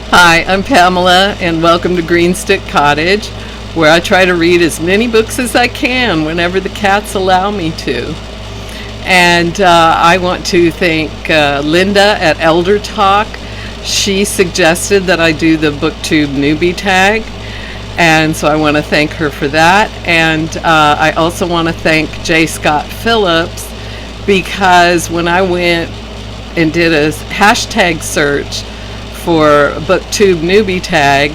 Hi, I'm Pamela, and welcome to Greenstick Cottage, where I try to read as many books as I can whenever the cats allow me to. And I want to thank Linda at Elder Talk. She suggested that I do the BookTube Newbie tag, and so I want to thank her for that. And I also want to thank J. Scott Phillips, because when I went and did a hashtag search for BookTube Newbie tag,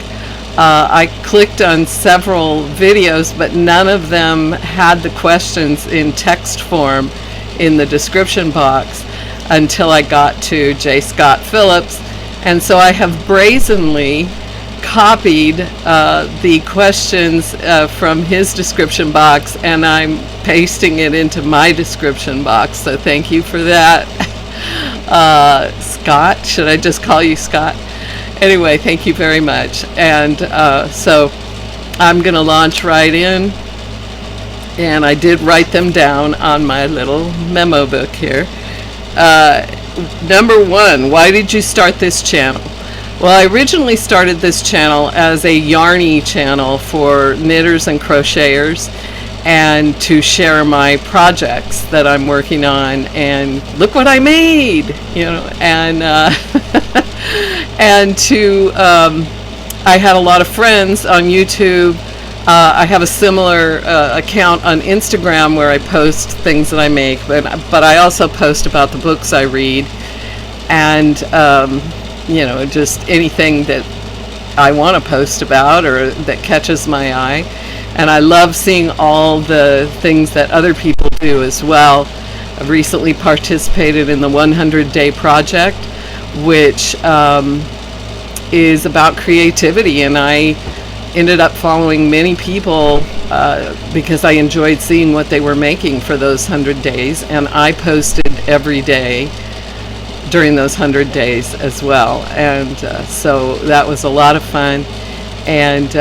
I clicked on several videos, but none of them had the questions in text form in the description box until I got to J. Scott Phillips. And so I have brazenly copied the questions from his description box, and I'm pasting it into my description box. So thank you for that. Scott, should I just call you Scott? Anyway, thank you very much. And so I'm going to launch right in. And I did write them down on my little memo book here. Number one, why did you start this channel? Well, I originally started this channel as a yarny channel for knitters and crocheters, and to share my projects that I'm working on, and look what I made, and and to I had a lot of friends on YouTube. I have a similar account on Instagram where I post things that I make, but I also post about the books I read, and just anything that I want to post about or that catches my eye. And I love seeing all the things that other people do as well. I've recently participated in the 100-day project, which is about creativity, and I ended up following many people because I enjoyed seeing what they were making for those 100 days, and I posted every day during those 100 days as well. And so that was a lot of fun, and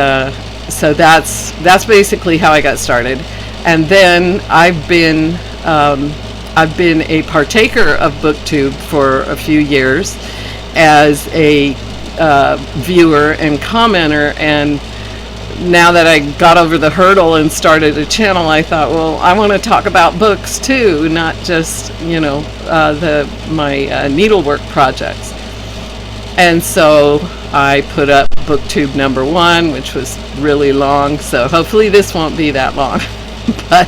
so that's basically how I got started. And then I've been a partaker of BookTube for a few years as a viewer and commenter, and now that I got over the hurdle and started a channel, I thought, well, I want to talk about books too, not just my needlework projects. And so I put up BookTube number 1, which was really long, so hopefully this won't be that long. But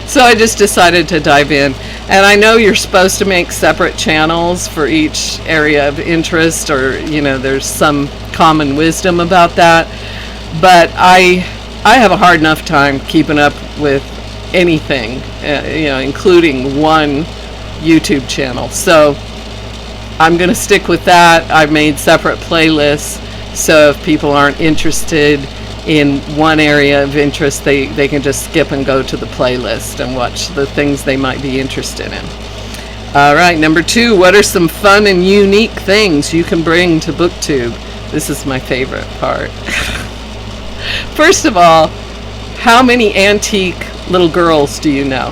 so I just decided to dive in. And I know you're supposed to make separate channels for each area of interest, or there's some common wisdom about that. But I have a hard enough time keeping up with anything, including one YouTube channel. So I'm going to stick with that. I've made separate playlists, so if people aren't interested in one area of interest, they can just skip and go to the playlist and watch the things they might be interested in. All right, number 2, what are some fun and unique things you can bring to BookTube? This is my favorite part. First of all, how many antique little girls do you know?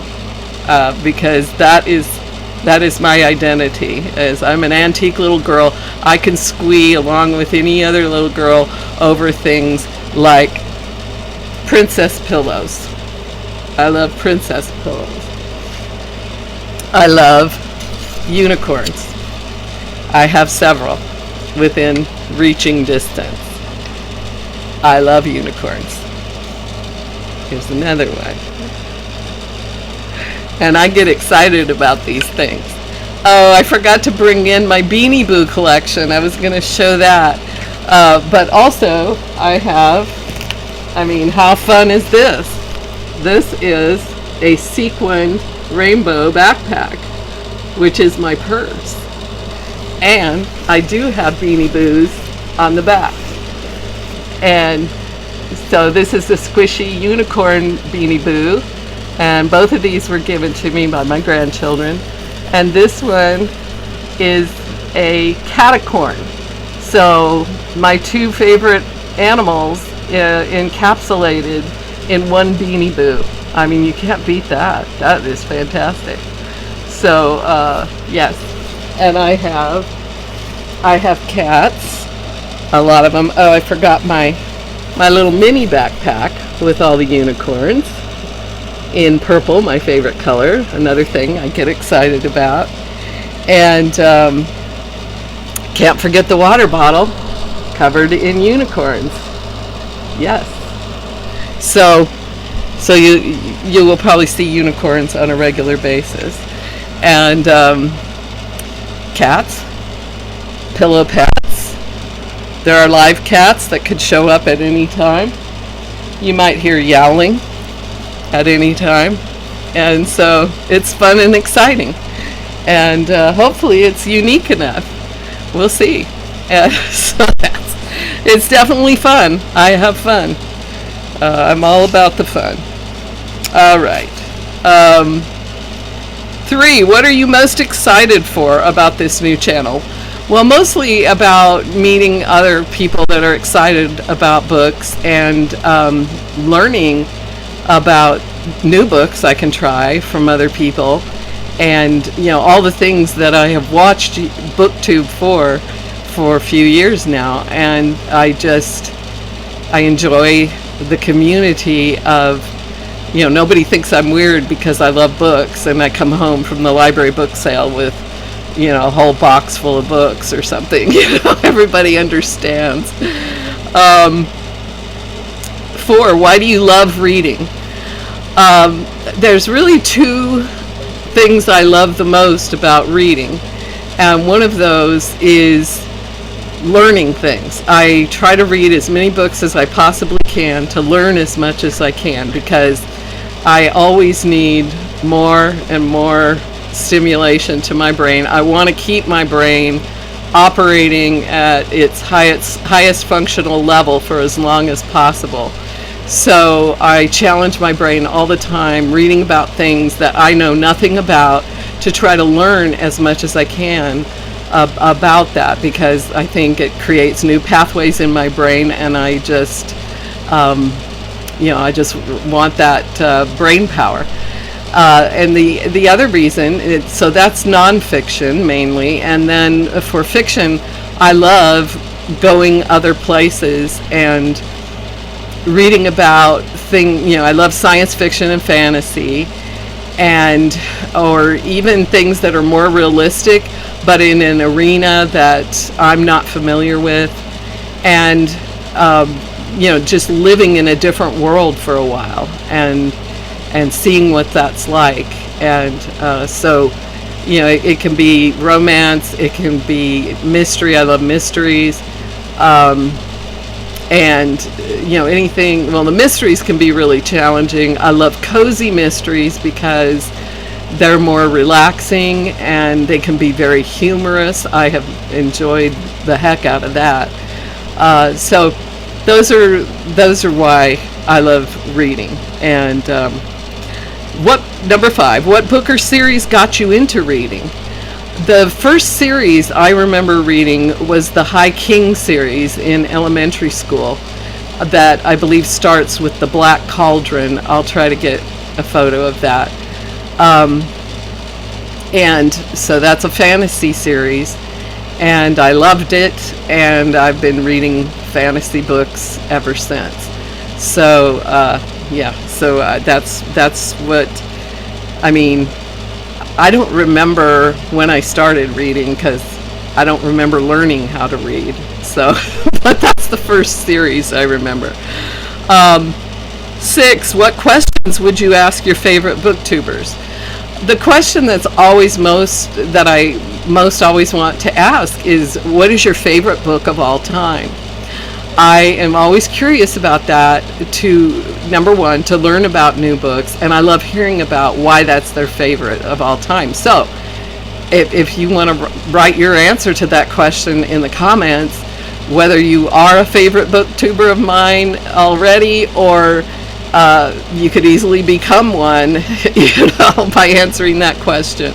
Because that is my identity, as I'm an antique little girl. I can squee along with any other little girl over things like princess pillows. I love princess pillows. I love unicorns. I have several within reaching distance. I love unicorns. Here's another one. And I get excited about these things. Oh, I forgot to bring in my Beanie Boo collection. I was going to show that. But also, how fun is this? This is a sequined rainbow backpack, which is my purse. And I do have Beanie Boos on the back. And so this is a squishy unicorn Beanie Boo. And both of these were given to me by my grandchildren. And this one is a catacorn. So my two favorite animals encapsulated in one Beanie Boo. I mean, you can't beat that. That is fantastic. So yes, and I have cats, A lot of them. Oh, I forgot my little mini backpack with all the unicorns in purple, my favorite color. Another thing I get excited about. And can't forget the water bottle covered in unicorns. Yes. So you will probably see unicorns on a regular basis. And cats, pillow pets. There are live cats that could show up at any time. You might hear yowling at any time. And so it's fun and exciting. And hopefully it's unique enough. We'll see. And so it's definitely fun. I have fun. I'm all about the fun. All right. 3, what are you most excited for about this new channel? Well, mostly about meeting other people that are excited about books and learning about new books I can try from other people, and all the things that I have watched BookTube for a few years now, and I enjoy the community of nobody thinks I'm weird because I love books and I come home from the library book sale with a whole box full of books or something. Everybody understands. 4, why do you love reading? There's really 2 things I love the most about reading, and one of those is learning things. I try to read as many books as I possibly can to learn as much as I can, because I always need more and more stimulation to my brain. I want to keep my brain operating at its highest functional level for as long as possible. So I challenge my brain all the time, reading about things that I know nothing about, to try to learn as much as I can about that, because I think it creates new pathways in my brain, and I just I just want that brain power. And the other reason, so that's nonfiction mainly, and then for fiction, I love going other places and reading about I love science fiction and fantasy, or even things that are more realistic, but in an arena that I'm not familiar with, and just living in a different world for a while, and seeing what that's like. And so it can be romance, it can be mystery. I love mysteries, and anything. Well, the mysteries can be really challenging. I love cozy mysteries because they're more relaxing and they can be very humorous. I have enjoyed the heck out of that. So those are why I love reading. And number 5, what book or series got you into reading? The first series I remember reading was the High King series in elementary school, that I believe starts with the Black Cauldron. I'll try to get a photo of that. And so that's a fantasy series, and I loved it, and I've been reading fantasy books ever since. So that's what I mean. I don't remember when I started reading, because I don't remember learning how to read. So, but that's the first series I remember. 6, what questions would you ask your favorite booktubers? The question that I most always want to ask is, what is your favorite book of all time? I am always curious about that, number 1, to learn about new books, and I love hearing about why that's their favorite of all time. So if you want to write your answer to that question in the comments, whether you are a favorite booktuber of mine already, or you could easily become one, by answering that question.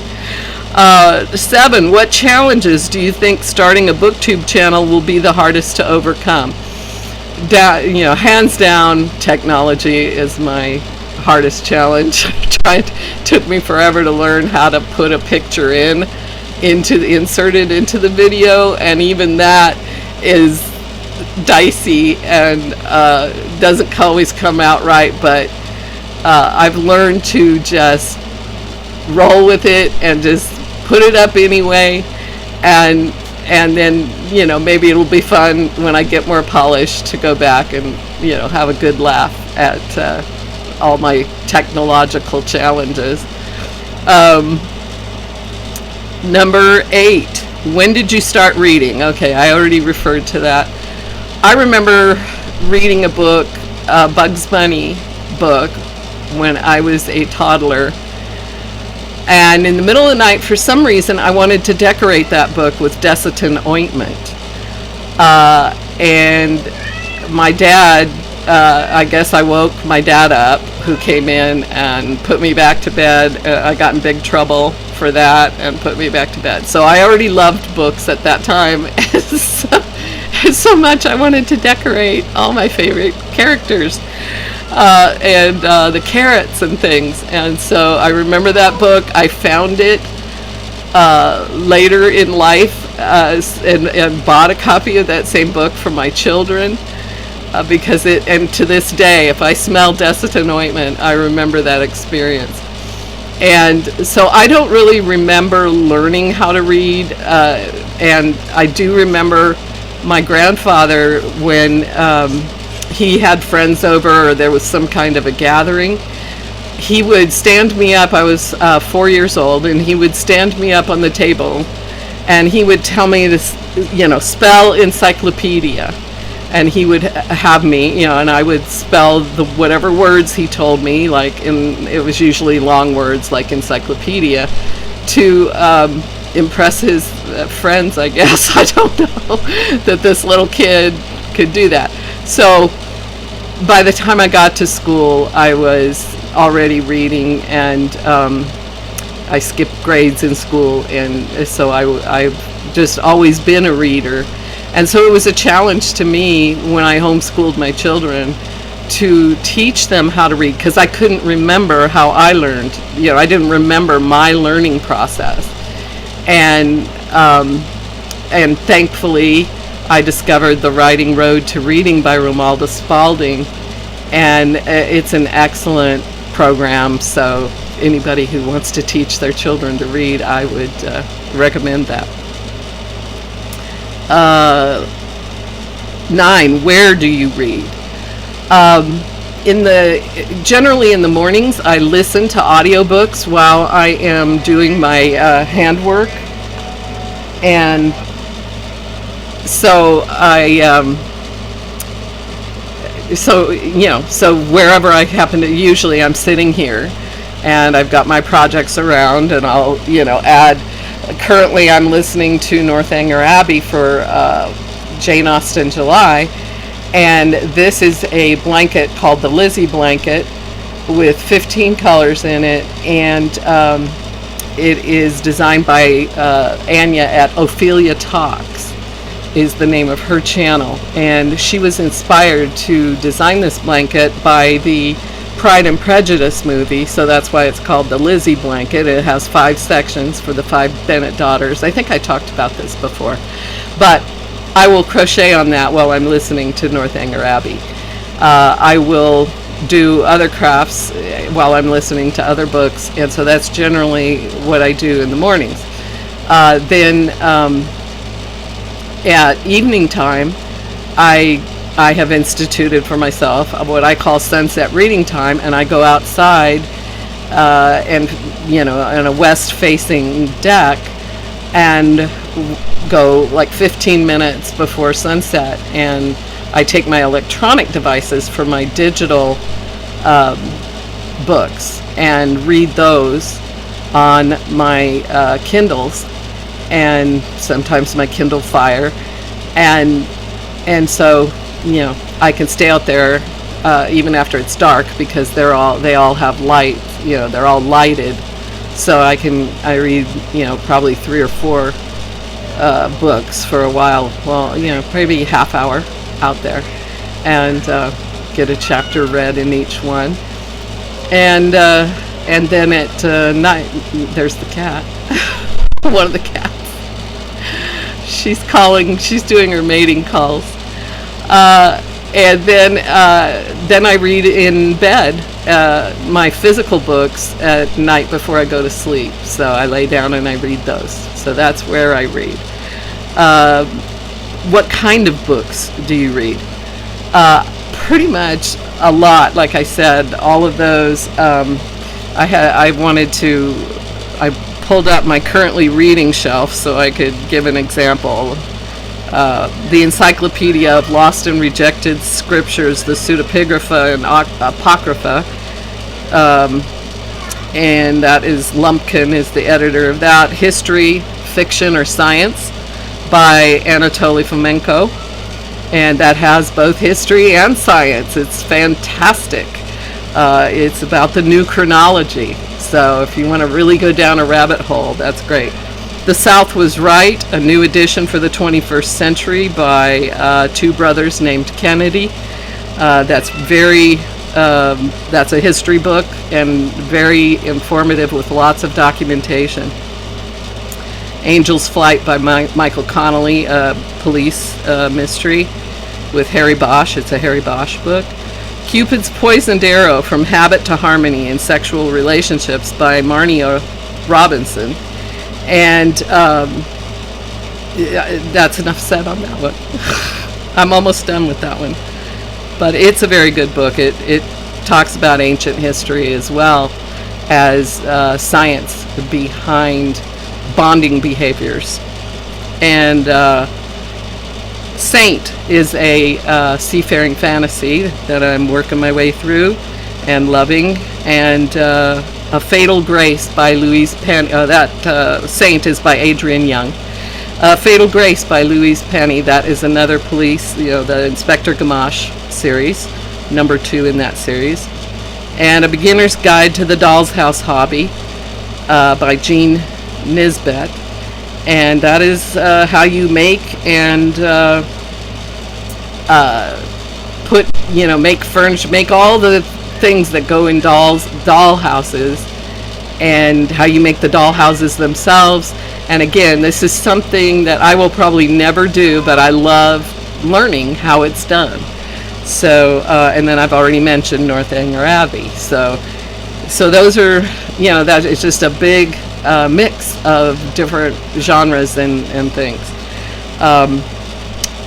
7, what challenges do you think starting a BookTube channel will be the hardest to overcome? Hands down, technology is my hardest challenge. Took me forever to learn how to put a picture inserted into the video, and even that is dicey and doesn't always come out right, but I've learned to just roll with it and just put it up anyway, and then, you know, maybe it'll be fun when I get more polished to go back and, you know, have a good laugh at all my technological challenges. Number 8, when did you start reading? Okay, I already referred to that. I remember reading a book, a Bugs Bunny book, when I was a toddler. And in the middle of the night, for some reason, I wanted to decorate that book with Desitin ointment. And my dad, I guess I woke my dad up, who came in and put me back to bed. I got in big trouble for that and put me back to bed. So I already loved books at that time. So much I wanted to decorate all my favorite characters. And the carrots and things. And so I remember that book. I found it later in life and bought a copy of that same book for my children because and to this day, if I smell Desitin ointment, I remember that experience. And so I don't really remember learning how to read, and I do remember my grandfather when he had friends over or there was some kind of a gathering, he would stand me up. I was 4 years old, and he would stand me up on the table and he would tell me this, you know, spell encyclopedia, and he would have me, you know, and I would spell the whatever words he told me, like it was usually long words like encyclopedia, to impress his friends, I guess. I don't know that this little kid could do that. So by the time I got to school, I was already reading, and I skipped grades in school, and so I've just always been a reader. And so it was a challenge to me when I homeschooled my children to teach them how to read, because I couldn't remember how I learned. You know, I didn't remember my learning process. And thankfully, I discovered The Writing Road to Reading by Romualda Spalding, and it's an excellent program. So anybody who wants to teach their children to read, I would recommend that. 9, where do you read? Generally in the mornings, I listen to audiobooks while I am doing my handwork, and so so wherever I happen to, usually I'm sitting here and I've got my projects around, and I'll, you know, add. Currently I'm listening to Northanger Abbey for Jane Austen July, and this is a blanket called the Lizzie blanket with 15 colors in it, and it is designed by Anya at Ophelia Talks is the name of her channel, and she was inspired to design this blanket by the Pride and Prejudice movie, so that's why it's called the Lizzie blanket. It has 5 sections for the 5 Bennet daughters. I think I talked about this before, but I will crochet on that while I'm listening to Northanger Abbey. I will do other crafts while I'm listening to other books, and so that's generally what I do in the mornings. Then at evening time, I have instituted for myself what I call sunset reading time, and I go outside and, you know, on a west-facing deck, and go like 15 minutes before sunset, and I take my electronic devices for my digital books and read those on my Kindles, and sometimes my Kindle Fire, and so, you know, I can stay out there even after it's dark, because they all have light, you know, they're all lighted, so I read, you know, probably 3 or 4 books for a while. Well, you know, maybe half hour out there, and get a chapter read in each one, and then at night, there's the cat. One of the cats. She's doing her mating calls. And then I read in bed my physical books at night before I go to sleep. So I lay down and I read those. So that's where I read. What kind of books do you read? Pretty much a lot. Like I said, all of those. I pulled up my currently reading shelf so I could give an example. The Encyclopedia of Lost and Rejected Scriptures, the Pseudepigrapha and Apocrypha, and that is Lumpkin is the editor of that. History, Fiction, or Science by Anatoly Fomenko, and that has both history and science. It's fantastic. It's about the new chronology, so if you want to really go down a rabbit hole, that's great. The South Was Right, a new edition for the 21st century by two brothers named Kennedy. That's a history book and very informative with lots of documentation. Angel's Flight by Michael Connelly, a police mystery with Harry Bosch. It's a Harry Bosch book. Cupid's Poisoned Arrow, From Habit to Harmony in Sexual Relationships by Marnia Robinson. And that's enough said on that one. I'm almost done with that one. But it's a very good book. It talks about ancient history as well as science behind bonding behaviors. And Saint is a seafaring fantasy that I'm working my way through and loving. And A Fatal Grace by Louise Penny. Saint is by Adrian Young. Fatal Grace by Louise Penny. That is another police, the Inspector Gamache series, number 2 in that series. And A Beginner's Guide to the Doll's House Hobby by Jean Nisbet. And that is how you make and make furniture, make all the things that go in doll houses, and how you make the doll houses themselves. And again, this is something that I will probably never do, but I love learning how it's done. So and then I've already mentioned Northanger Abbey. So those are, that is just a big mix of different genres and things.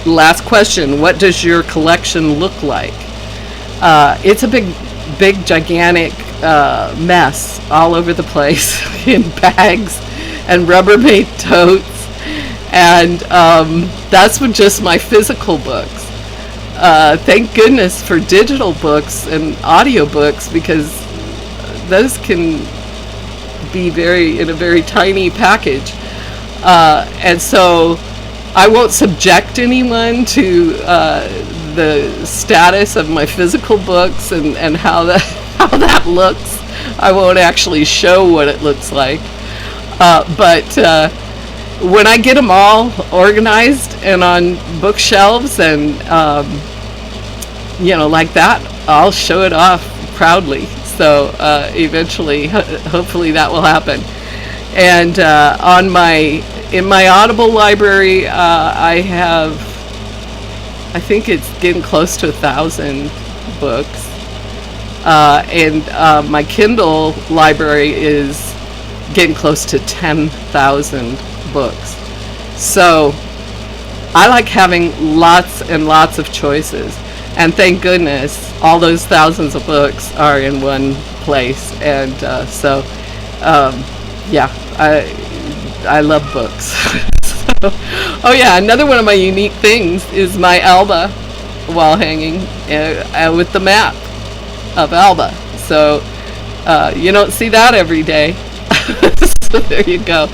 Last question: what does your collection look like? It's a big gigantic mess all over the place in bags and Rubbermaid totes, and that's with just my physical books. Thank goodness for digital books and audiobooks, because those can be in a very tiny package, and so I won't subject anyone to the status of my physical books and how that looks. I won't actually show what it looks like, but when I get them all organized and on bookshelves and like that, I'll show it off proudly. So eventually, hopefully that will happen. And in my Audible library, I think it's getting close to 1,000 books. And my Kindle library is getting close to 10,000 books. So I like having lots and lots of choices. And thank goodness all those thousands of books are in one place. And I love books. Another one of my unique things is my Alba wall hanging with the map of Alba. So you don't see that every day. So there you go.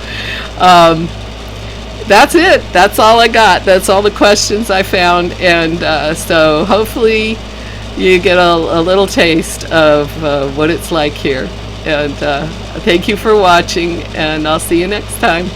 That's it. That's all I got. That's all the questions I found. And so hopefully you get a little taste of what it's like here. And thank you for watching, and I'll see you next time.